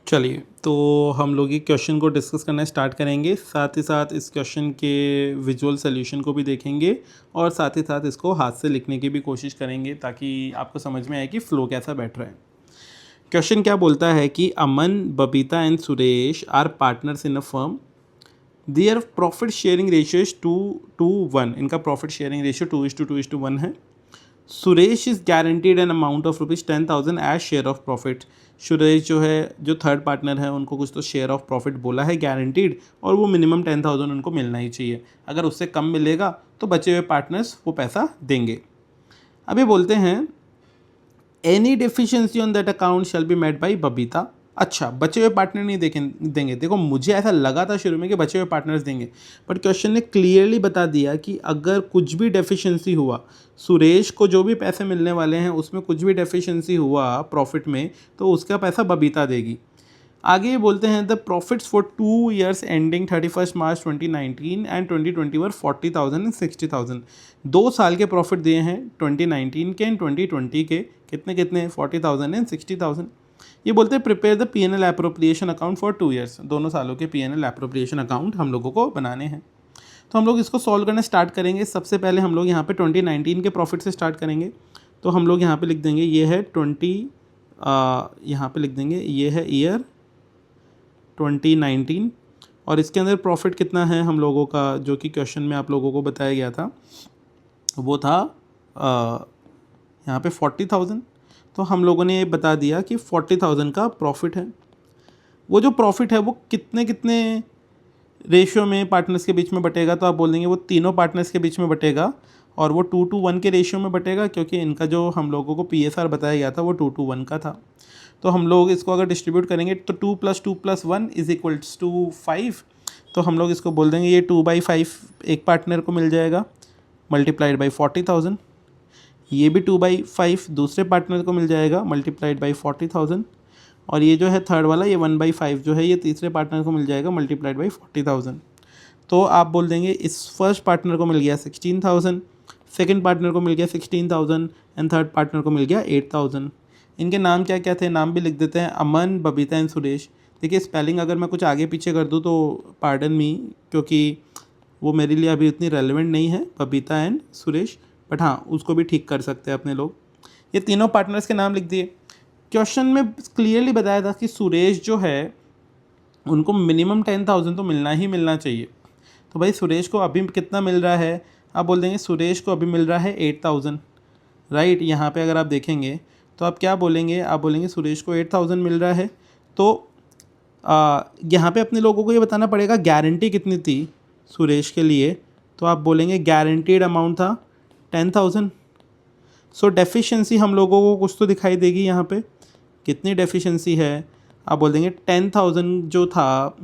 चलिए, तो हम लोग ये क्वेश्चन को डिस्कस करना स्टार्ट करेंगे, साथ ही साथ इस क्वेश्चन के विजुअल सॉल्यूशन को भी देखेंगे और साथ ही साथ इसको हाथ से लिखने की भी कोशिश करेंगे ताकि आपको समझ में आए कि फ़्लो कैसा बैठ रहा है। क्वेश्चन क्या बोलता है कि Aman, Babita and Suresh are partners in a firm. Their profit sharing ratio is 2:1। इनका प्रॉफिट शेयरिंग रेशियो 2:1 है। Suresh is guaranteed an amount of ₹10,000 as share of profit. Suresh जो है, जो थर्ड पार्टनर है, उनको कुछ तो शेयर ऑफ प्रॉफिट बोला है गारंटीड, और वो मिनिमम 10,000 उनको मिलना ही चाहिए। अगर उससे कम मिलेगा तो बचे हुए पार्टनर्स वो पैसा देंगे। अभी बोलते हैं any deficiency on that account shall be met by Babita. अच्छा, बचे हुए पार्टनर नहीं देंगे। देखो, मुझे ऐसा लगा था शुरू में कि बचे हुए पार्टनर्स देंगे, बट क्वेश्चन ने क्लियरली बता दिया कि अगर कुछ भी डेफिशिएंसी हुआ, सुरेश को जो भी पैसे मिलने वाले हैं उसमें कुछ भी डेफिशिएंसी हुआ प्रॉफिट में, तो उसका पैसा बबीता देगी। आगे ये बोलते हैं the profits for 2 years ending 31 March 2019 and 2020 were 40,000 and 60,000। 2 साल के प्रॉफिट दिए हैं 2019 के एंड 2020 के। कितने कितने? 40,000 एंड 60,000। ये बोलते हैं prepare the P&L appropriation account for 2 years। दोनों सालों के P&L एप्रोप्रिएशन अकाउंट हम लोगों को बनाने हैं। तो हम लोग इसको सॉल्व करना स्टार्ट करेंगे। सबसे पहले हम लोग यहाँ पे 2019 के प्रॉफिट से स्टार्ट करेंगे। तो हम लोग यहाँ पे लिख देंगे ये है यहाँ पे लिख देंगे ये है ईयर 2019, और इसके अंदर प्रॉफिट कितना है हम लोगों का, जो कि क्वेश्चन में आप लोगों को बताया गया था, वो था यहाँ पे 40,000। तो हम लोगों ने ये बता दिया कि 40,000 का प्रॉफिट है। वो जो प्रॉफिट है वो कितने कितने रेशियो में पार्टनर्स के बीच में बटेगा, तो आप बोल देंगे वो तीनों पार्टनर्स के बीच में बटेगा, और वो 2:1 के रेशियो में बटेगा, क्योंकि इनका जो हम लोगों को PSR बताया गया था वो 2:1 का था। तो हम लोग इसको अगर डिस्ट्रीब्यूट करेंगे तो 2 + 2 + 1 = 5। तो हम लोग इसको बोल देंगे ये 2/5 एक पार्टनर को मिल जाएगा, मल्टीप्लाइड बाई 40,000। ये भी 2/5 दूसरे पार्टनर को मिल जाएगा, मल्टीप्लाइड बाई 40,000। और ये जो है थर्ड वाला, ये 1/5 जो है, ये तीसरे पार्टनर को मिल जाएगा, मल्टीप्लाइड बाई 40,000। तो आप बोल देंगे इस फर्स्ट पार्टनर को मिल गया 16,000, सेकंड पार्टनर को मिल गया 16,000 एंड थर्ड पार्टनर को मिल गया 8,000। इनके नाम क्या क्या थे? नाम भी लिख देते हैं, अमन, बबीता एंड सुरेश। देखिए, स्पेलिंग अगर मैं कुछ आगे पीछे कर दूँ तो पार्डन मी, क्योंकि वो मेरे लिए अभी उतनी रेलेवेंट नहीं है, बबीता एंड सुरेश, बट हाँ, उसको भी ठीक कर सकते हैं अपने लोग। ये तीनों पार्टनर्स के नाम लिख दिए। क्वेश्चन में क्लियरली बताया था कि सुरेश जो है उनको मिनिमम 10,000 तो मिलना ही मिलना चाहिए। तो भाई सुरेश को अभी कितना मिल रहा है? आप बोल देंगे सुरेश को अभी मिल रहा है 8,000, राइट। यहाँ पे अगर आप देखेंगे तो आप क्या बोलेंगे? आप बोलेंगे सुरेश को 8,000 मिल रहा है। तो यहाँ पे अपने लोगों को ये बताना पड़ेगा गारंटी कितनी थी सुरेश के लिए। तो आप बोलेंगे गारंटीड अमाउंट था 10,000। सो डेफिशिएंसी हम लोगों को कुछ तो दिखाई देगी यहाँ पे। कितनी डेफिशिएंसी है? आप बोल देंगे 10,000 जो था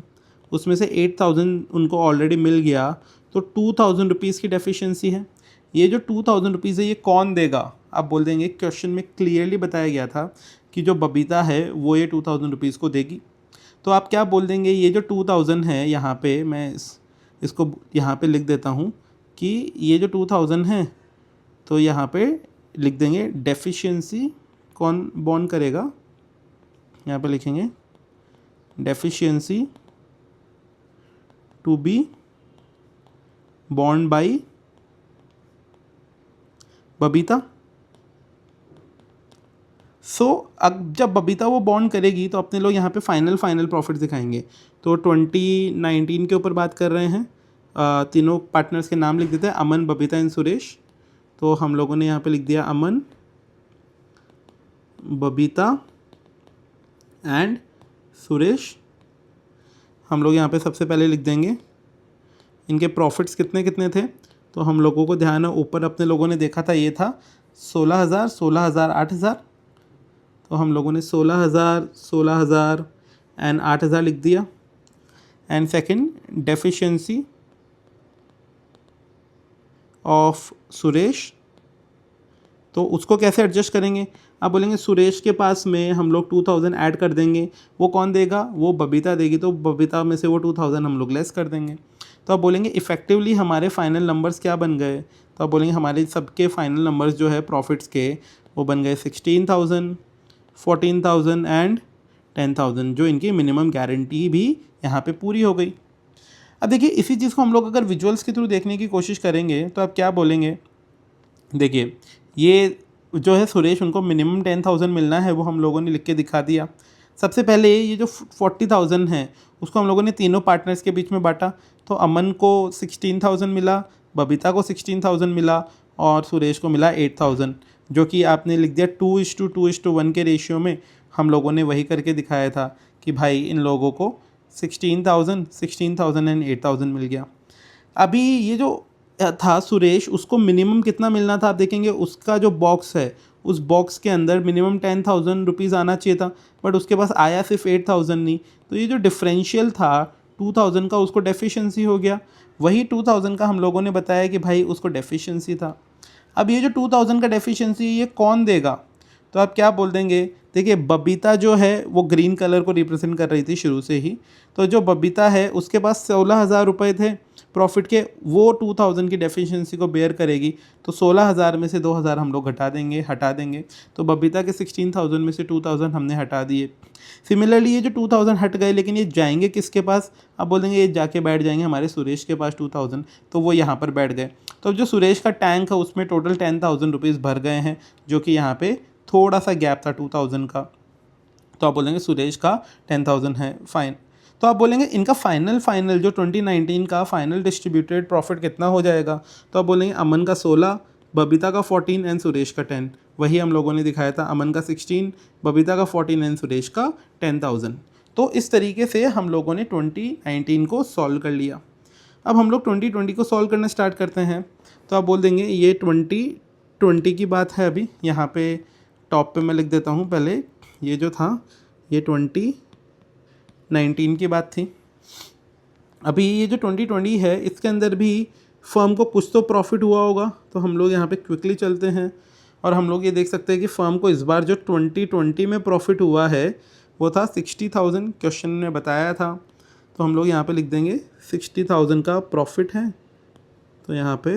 उसमें से 8,000 उनको ऑलरेडी मिल गया, तो 2,000 रुपीज़ की डेफिशिएंसी है। ये जो 2,000 रुपीज़ है ये कौन देगा? आप बोल देंगे क्वेश्चन में क्लियरली बताया गया था कि जो बबीता है वो ये 2,000 रुपीज़ को देगी। तो आप क्या बोल देंगे? ये जो 2,000 है, यहाँ पे मैं इसको यहाँ पे लिख देता हूँ कि ये जो 2,000 है, तो यहाँ पे लिख देंगे डेफिशिएंसी कौन बॉन्ड करेगा। यहाँ पे लिखेंगे deficiency to be bond by Babita. अब जब बबीता वो बॉन्ड करेगी तो अपने लोग यहाँ पे फाइनल प्रॉफिट दिखाएंगे। तो 2019 के ऊपर बात कर रहे हैं। तीनों पार्टनर्स के नाम लिख देते हैं, अमन, बबीता एंड सुरेश। तो हम लोगों ने यहाँ पे लिख दिया अमन, बबीता एंड सुरेश। हम लोग यहाँ पे सबसे पहले लिख देंगे इनके प्रॉफिट्स कितने कितने थे। तो हम लोगों को ध्यान है, ऊपर अपने लोगों ने देखा था ये था 16,000, 16,000, 8,000। तो हम लोगों ने 16,000, 16,000 एंड 8,000 लिख दिया। And second deficiency of Suresh, तो उसको कैसे एडजस्ट करेंगे? आप बोलेंगे सुरेश के पास में हम लोग 2,000 ऐड कर देंगे। वो कौन देगा? वो बबीता देगी। तो बबीता में से वो 2,000 हम लोग लेस कर देंगे। तो आप बोलेंगे इफ़ेक्टिवली हमारे फाइनल नंबर्स क्या बन गए? तो आप बोलेंगे हमारे सबके फाइनल नंबर्स जो है प्रॉफिट्स के, वो बन गए 16,000, 14,000 एंड 10,000, जो इनकी मिनिमम गारंटी भी यहाँ पे पूरी हो गई। अब देखिए इसी चीज़ को हम लोग अगर विजुअल्स के थ्रू देखने की कोशिश करेंगे तो आप क्या बोलेंगे, देखिए ये जो है सुरेश, उनको मिनिमम 10,000 मिलना है, वो हम लोगों ने लिख के दिखा दिया। सबसे पहले ये जो 40,000 है उसको हम लोगों ने तीनों पार्टनर्स के बीच में बांटा, तो अमन को 16,000 मिला, बबीता को 16,000 मिला और सुरेश को मिला 8,000, जो कि आपने लिख दिया 2:2:1 के रेशियो में। हम लोगों ने वही करके दिखाया था कि भाई इन लोगों को 16,000, 16,000 एंड 8,000 मिल गया। अभी ये जो था सुरेश, उसको मिनिमम कितना मिलना था आप देखेंगे, उसका जो बॉक्स है उस बॉक्स के अंदर मिनिमम 10,000 रुपीज़ आना चाहिए था, बट उसके पास आया सिर्फ 8,000 नहीं। तो ये जो डिफरेंशियल था 2,000 का, उसको डेफिशिएंसी हो गया। वही 2,000 का हम लोगों ने बताया कि भाई उसको डेफिशिएंसी था। अब ये जो 2,000 का डेफिशिएंसी ये कौन देगा, तो आप क्या बोल देंगे, देखिए बबीता जो है वो ग्रीन कलर को रिप्रेजेंट कर रही थी शुरू से ही, तो जो बबीता है उसके पास 16,000 रुपये थे प्रॉफिट के, वो 2,000 की डेफिशिएंसी को बेयर करेगी। तो 16,000 में से 2,000 हम लोग हटा देंगे, तो बबीता के 16,000 में से 2,000 हमने हटा दिए। सिमिलरली ये जो 2,000 हट गए, लेकिन ये जाएंगे किसके पास, आप बोलेंगे ये जाके बैठ जाएंगे हमारे सुरेश के पास 2,000, तो वो यहाँ पर बैठ गए। तो जो सुरेश का टैंक है उसमें टोटल 10,000 रुपीज़ भर गए हैं, जो कि यहाँ पे थोड़ा सा गैप था 2,000 का। तो आप बोलेंगे सुरेश का 10,000 है, फाइन। तो आप बोलेंगे इनका फाइनल जो 2019 का फाइनल डिस्ट्रीब्यूटेड प्रॉफिट कितना हो जाएगा, तो आप बोलेंगे अमन का 16, बबीता का 14 एंड सुरेश का 10। वही हम लोगों ने दिखाया था, अमन का 16, बबीता का 14 एंड सुरेश का 10,000। तो इस तरीके से हम लोगों ने 2019 को सॉल्व कर लिया। अब हम लोग 2020 को सॉल्व करना स्टार्ट करते हैं। तो आप बोल देंगे ये 2020 की बात है। अभी यहाँ पे टॉप पे मैं लिख देता हूँ, पहले ये जो था ये 2019 की बात थी। अभी ये जो 2020 है इसके अंदर भी फर्म को कुछ तो प्रॉफिट हुआ होगा, तो हम लोग यहाँ पे क्विकली चलते हैं और हम लोग ये देख सकते हैं कि फर्म को इस बार जो 2020 में प्रॉफिट हुआ है वो था 60,000, क्वेश्चन में बताया था। तो हम लोग यहाँ पे लिख देंगे 60,000 का प्रॉफिट है। तो यहाँ पे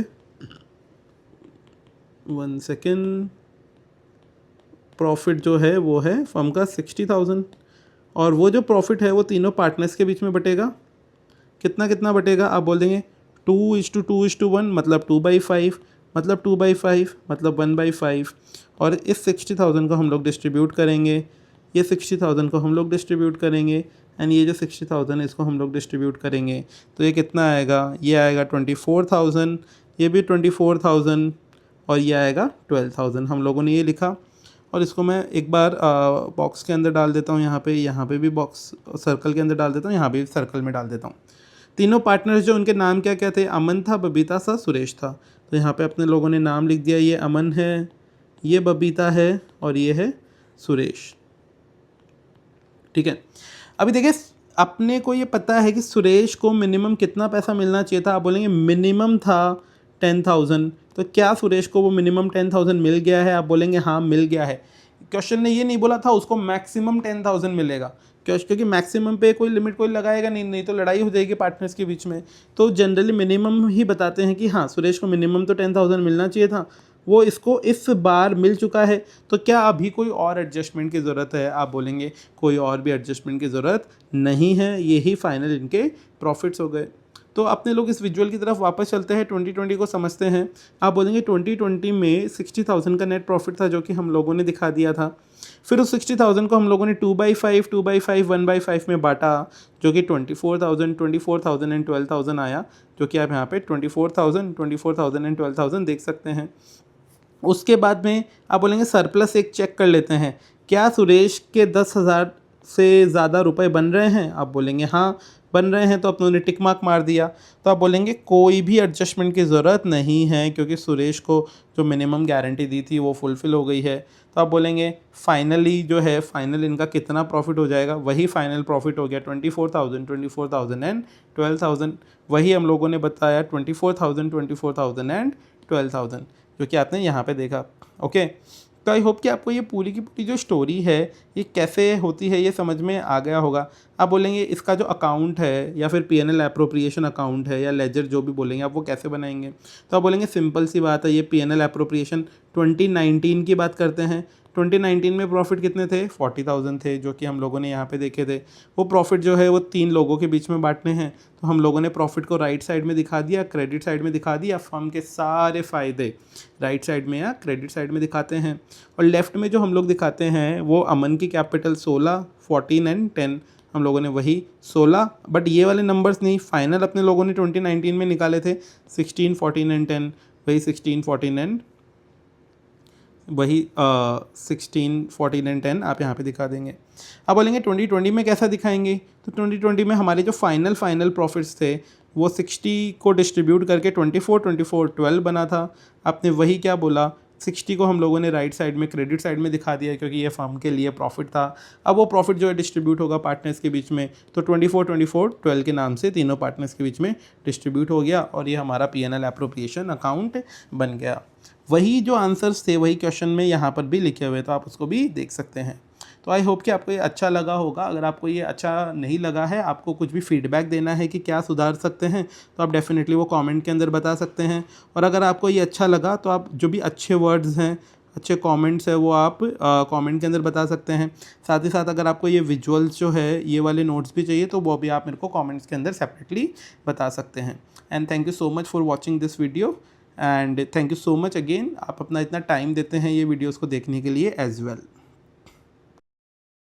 1 सेकेंड, प्रॉफिट जो है वो है फर्म का 60,000, और वो जो प्रॉफिट है वो तीनों पार्टनर्स के बीच में बटेगा। कितना कितना बटेगा, आप बोल देंगे 2:2:1, मतलब 2/5, मतलब 2/5, मतलब 1/5। और इस 60,000 को हम लोग डिस्ट्रीब्यूट करेंगे, ये 60,000 को हम लोग डिस्ट्रीब्यूट करेंगे, एंड ये जो 60,000 है इसको हम लोग डिस्ट्रीब्यूट करेंगे। तो ये कितना आएगा, ये आएगा 24,000, ये भी 24,000, और ये आएगा 12,000। हम लोगों ने ये लिखा, और इसको मैं एक बार बॉक्स के अंदर डाल देता हूँ, यहाँ पे भी बॉक्स सर्कल के अंदर डाल देता हूँ, यहाँ पे भी सर्कल में डाल देता हूँ। तीनों पार्टनर्स जो उनके नाम क्या क्या थे, अमन था, बबीता था, सुरेश था। तो यहाँ पे अपने लोगों ने नाम लिख दिया, ये अमन है, ये बबीता है, और ये है सुरेश। ठीक है। अभी देखिए अपने को ये पता है कि सुरेश को मिनिमम कितना पैसा मिलना चाहिए था, आप बोलेंगे मिनिमम था 10,000। तो क्या सुरेश को वो मिनिमम 10,000 मिल गया है, आप बोलेंगे हाँ मिल गया है। क्वेश्चन ने ये नहीं बोला था उसको मैक्सिमम 10,000 मिलेगा, क्योंकि मैक्सिमम पे कोई लिमिट कोई लगाएगा नहीं तो लड़ाई हो जाएगी पार्टनर्स के बीच में। तो जनरली मिनिमम ही बताते हैं कि हाँ सुरेश को मिनिमम तो 10,000 मिलना चाहिए था, वो इसको इस बार मिल चुका है। तो क्या अभी कोई और एडजस्टमेंट की ज़रूरत है, आप बोलेंगे कोई और भी एडजस्टमेंट की ज़रूरत नहीं है, यही फाइनल इनके प्रॉफिट्स हो गए। तो अपने लोग इस विजुअल की तरफ वापस चलते हैं, 2020 को समझते हैं। आप बोलेंगे 2020 में 60,000 का नेट प्रॉफिट था, जो कि हम लोगों ने दिखा दिया था। फिर उस 60,000 को हम लोगों ने 2/5, 2/5, 1/5 में बांटा, जो कि 24,000 एंड 12,000 आया, जो कि आप यहाँ पे 24,000 एंड 12,000 देख सकते हैं। उसके बाद में आप बोलेंगे सरप्लस एक चेक कर लेते हैं, क्या सुरेश के 10,000 से ज़्यादा रुपए बन रहे हैं, आप बोलेंगे हाँ बन रहे हैं, तो अपनों ने टिक मार्क मार दिया। तो आप बोलेंगे कोई भी एडजस्टमेंट की ज़रूरत नहीं है, क्योंकि सुरेश को जो मिनिमम गारंटी दी थी वो फुलफ़िल हो गई है। तो आप बोलेंगे फाइनली जो है फाइनल इनका कितना प्रॉफिट हो जाएगा, वही फाइनल प्रॉफिट हो गया 24,000 एंड 12,000। वही हम लोगों ने बताया 24,000 एंड 12,000, जो कि आपने यहाँ पे देखा। ओके, तो आई होप कि आपको ये पूरी की पूरी जो स्टोरी है ये कैसे होती है ये समझ में आ गया होगा। आप बोलेंगे इसका जो अकाउंट है या फिर पीएनएल एप्रोप्रिएशन अकाउंट है या लेजर जो भी बोलेंगे आप, वो कैसे बनाएंगे। तो आप बोलेंगे सिंपल सी बात है, ये पीएनएल एप्रोप्रिएशन 2019 की बात करते हैं, 2019 में प्रॉफिट कितने थे, 40,000 थे, जो कि हम लोगों ने यहाँ पे देखे थे। वो प्रॉफिट जो है वो 3 लोगों के बीच में बांटने हैं, तो हम लोगों ने प्रॉफिट को राइट साइड में दिखा दिया, क्रेडिट साइड में दिखा दिया, फर्म के सारे फ़ायदे राइट साइड में या क्रेडिट साइड में दिखाते हैं। और लेफ्ट में जो हम लोग दिखाते हैं वो अमन की कैपिटल 16, 14 एंड 10, हम लोगों ने वही 16, बट ये वाले नंबर्स नहीं, फाइनल अपने लोगों ने 2019 में निकाले थे 16, 14 एंड 10, वही 16, 14 एंड वही 16, 14 एंड 10 आप यहाँ पे दिखा देंगे। अब बोलेंगे 2020 में कैसा दिखाएंगे, तो 2020 में हमारे जो फाइनल प्रॉफिट्स थे वो 60 को डिस्ट्रीब्यूट करके 24 12 बना था। आपने वही क्या बोला, 60 को हम लोगों ने राइट साइड में क्रेडिट साइड में दिखा दिया क्योंकि ये फर्म के लिए प्रॉफिट था। अब वो प्रॉफिट जो है डिस्ट्रीब्यूट होगा पार्टनर्स के बीच में, तो 24 12 के नाम से तीनों पार्टनर्स के बीच में डिस्ट्रीब्यूट हो गया और ये हमारा P&L एप्रोप्रिएशन अकाउंट बन गया। वही जो आंसर्स थे वही क्वेश्चन में यहाँ पर भी लिखे हुए, तो आप उसको भी देख सकते हैं। तो आई होप कि आपको ये अच्छा लगा होगा। अगर आपको ये अच्छा नहीं लगा है, आपको कुछ भी फीडबैक देना है कि क्या सुधार सकते हैं, तो आप डेफिनेटली वो कमेंट के अंदर बता सकते हैं। और अगर आपको ये अच्छा लगा तो आप जो भी अच्छे वर्ड्स हैं, अच्छे कमेंट्स है, वो आप कमेंट के अंदर बता सकते हैं। साथ ही साथ अगर आपको ये विजुअल्स जो है ये वाले नोट्स भी चाहिए तो वो भी आप मेरे को कमेंट्स के अंदर सेपरेटली बता सकते हैं। And thank you so much for watching this video and thank you so much again, आप अपना इतना टाइम देते हैं ये वीडियोज़ को देखने के लिए एज वेल।